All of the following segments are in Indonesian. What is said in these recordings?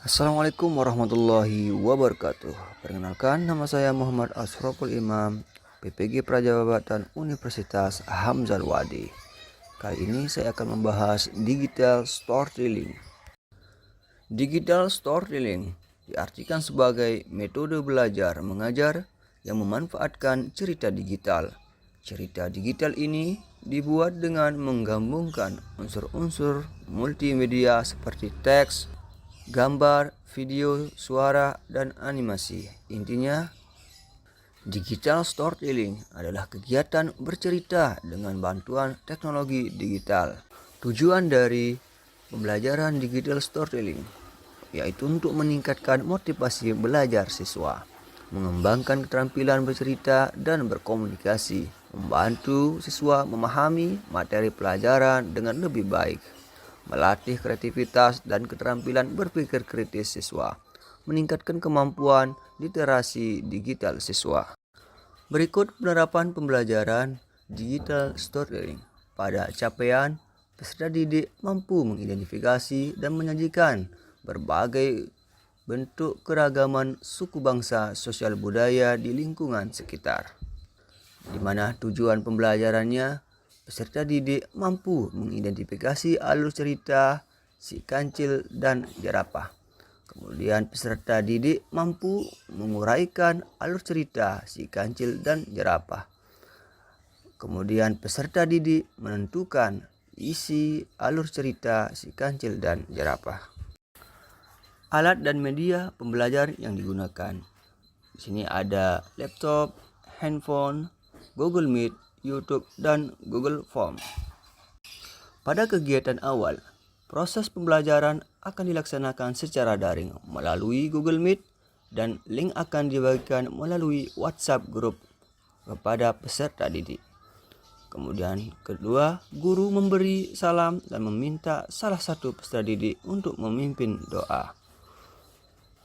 Assalamualaikum warahmatullahi wabarakatuh. Perkenalkan, nama saya Muhammad Ashraful Imam, PPG Prajabatan Universitas Hamzah Wadi. Kali ini saya akan membahas digital storytelling. Digital storytelling diartikan sebagai metode belajar mengajar yang memanfaatkan cerita digital. Cerita digital ini dibuat dengan menggabungkan unsur-unsur multimedia seperti teks, gambar, video, suara, dan animasi. Intinya, digital storytelling adalah kegiatan bercerita dengan bantuan teknologi digital. Tujuan dari pembelajaran digital storytelling yaitu untuk meningkatkan motivasi belajar siswa, mengembangkan keterampilan bercerita dan berkomunikasi, membantu siswa memahami materi pelajaran dengan lebih baik, melatih kreativitas dan keterampilan berpikir kritis siswa, meningkatkan kemampuan literasi digital siswa. Berikut penerapan pembelajaran digital storytelling. Pada capaian, peserta didik mampu mengidentifikasi dan menyajikan berbagai bentuk keragaman suku bangsa sosial budaya di lingkungan sekitar, di mana tujuan pembelajarannya peserta didik mampu mengidentifikasi alur cerita si kancil dan jerapah. Kemudian peserta didik mampu menguraikan alur cerita si kancil dan jerapah. Kemudian peserta didik menentukan isi alur cerita si kancil dan jerapah. Alat dan media pembelajar yang digunakan. Di sini ada laptop, handphone, Google Meet, YouTube, dan Google Form. Pada kegiatan awal, proses pembelajaran akan dilaksanakan secara daring melalui Google Meet dan link akan dibagikan melalui WhatsApp grup kepada peserta didik. Kemudian kedua, guru memberi salam dan meminta salah satu peserta didik untuk memimpin doa.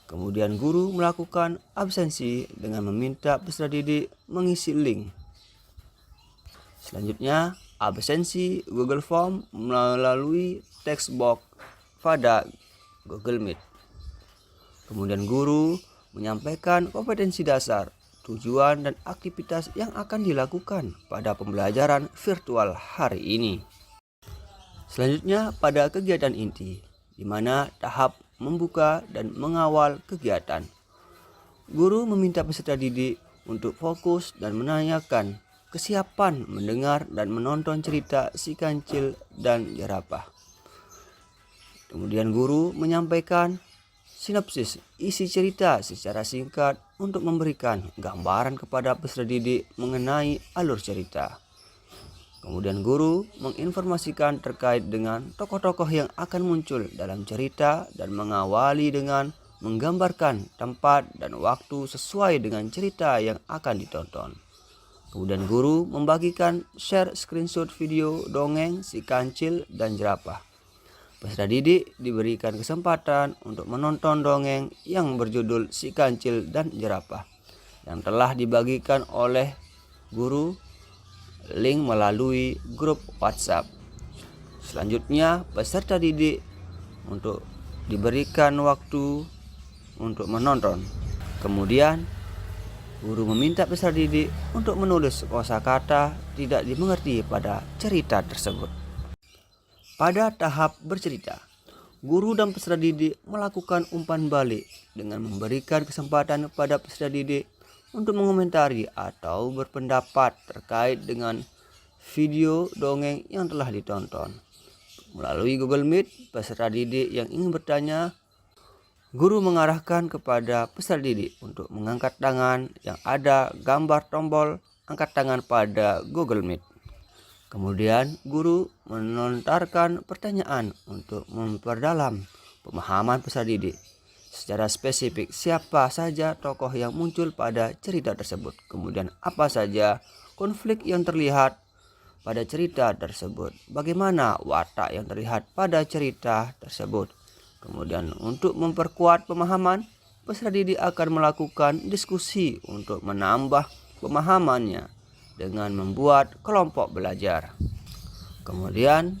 Kemudian guru melakukan absensi dengan meminta peserta didik mengisi link. Selanjutnya, absensi Google Form melalui text box pada Google Meet. Kemudian guru menyampaikan kompetensi dasar, tujuan dan aktivitas yang akan dilakukan pada pembelajaran virtual hari ini. Selanjutnya pada kegiatan inti, di mana tahap membuka dan mengawal kegiatan. Guru meminta peserta didik untuk fokus dan menanyakan kesiapan mendengar dan menonton cerita si kancil dan jerapah. Kemudian guru menyampaikan sinopsis isi cerita secara singkat untuk memberikan gambaran kepada peserta didik mengenai alur cerita. Kemudian guru menginformasikan terkait dengan tokoh-tokoh yang akan muncul dalam cerita dan mengawali dengan menggambarkan tempat dan waktu sesuai dengan cerita yang akan ditonton. Kemudian guru membagikan share screenshot video dongeng si kancil dan jerapah. Peserta didik diberikan kesempatan untuk menonton dongeng yang berjudul si kancil dan jerapah yang telah dibagikan oleh guru link melalui grup WhatsApp. Selanjutnya peserta didik untuk diberikan waktu untuk menonton. Kemudian guru meminta peserta didik untuk menulis kosakata tidak dimengerti pada cerita tersebut. Pada tahap bercerita, guru dan peserta didik melakukan umpan balik dengan memberikan kesempatan kepada peserta didik untuk mengomentari atau berpendapat terkait dengan video dongeng yang telah ditonton. Melalui Google Meet, peserta didik yang ingin bertanya, guru mengarahkan kepada peserta didik untuk mengangkat tangan yang ada gambar tombol angkat tangan pada Google Meet. Kemudian guru melontarkan pertanyaan untuk memperdalam pemahaman peserta didik. Secara spesifik, siapa saja tokoh yang muncul pada cerita tersebut. Kemudian apa saja konflik yang terlihat pada cerita tersebut. Bagaimana watak yang terlihat pada cerita tersebut. Kemudian untuk memperkuat pemahaman, peserta didik akan melakukan diskusi untuk menambah pemahamannya dengan membuat kelompok belajar. Kemudian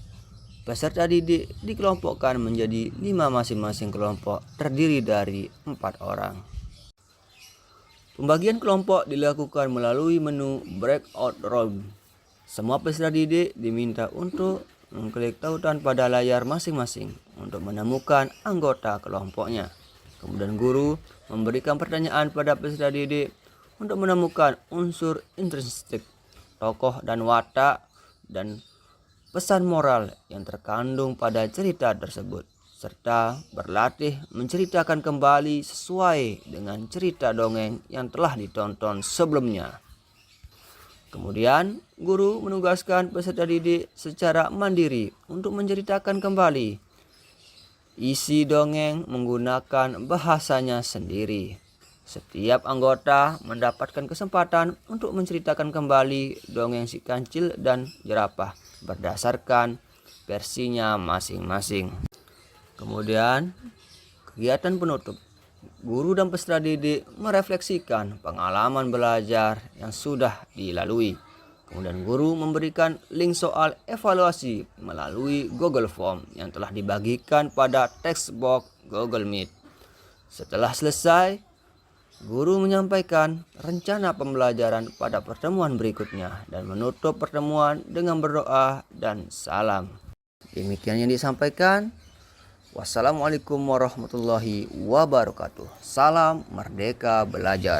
Peserta didik dikelompokkan menjadi 5 masing-masing kelompok terdiri dari 4 orang. Pembagian kelompok dilakukan melalui menu breakout room. Semua peserta didik diminta untuk mengklik tautan pada layar masing-masing untuk menemukan anggota kelompoknya. Kemudian guru memberikan pertanyaan pada peserta didik untuk menemukan unsur intrinsik, tokoh dan watak, dan pesan moral yang terkandung pada cerita tersebut, serta berlatih menceritakan kembali sesuai dengan cerita dongeng yang telah ditonton sebelumnya. Kemudian, guru menugaskan peserta didik secara mandiri untuk menceritakan kembali isi dongeng menggunakan bahasanya sendiri. Setiap anggota mendapatkan kesempatan untuk menceritakan kembali dongeng si kancil dan jerapah berdasarkan versinya masing-masing. Kemudian, kegiatan penutup. Guru dan peserta didik merefleksikan pengalaman belajar yang sudah dilalui. Kemudian guru memberikan link soal evaluasi melalui Google Form yang telah dibagikan pada text box Google Meet. Setelah selesai, guru menyampaikan rencana pembelajaran pada pertemuan berikutnya dan menutup pertemuan dengan berdoa dan salam. Demikian yang disampaikan. Wassalamualaikum warahmatullahi wabarakatuh. Salam Merdeka Belajar.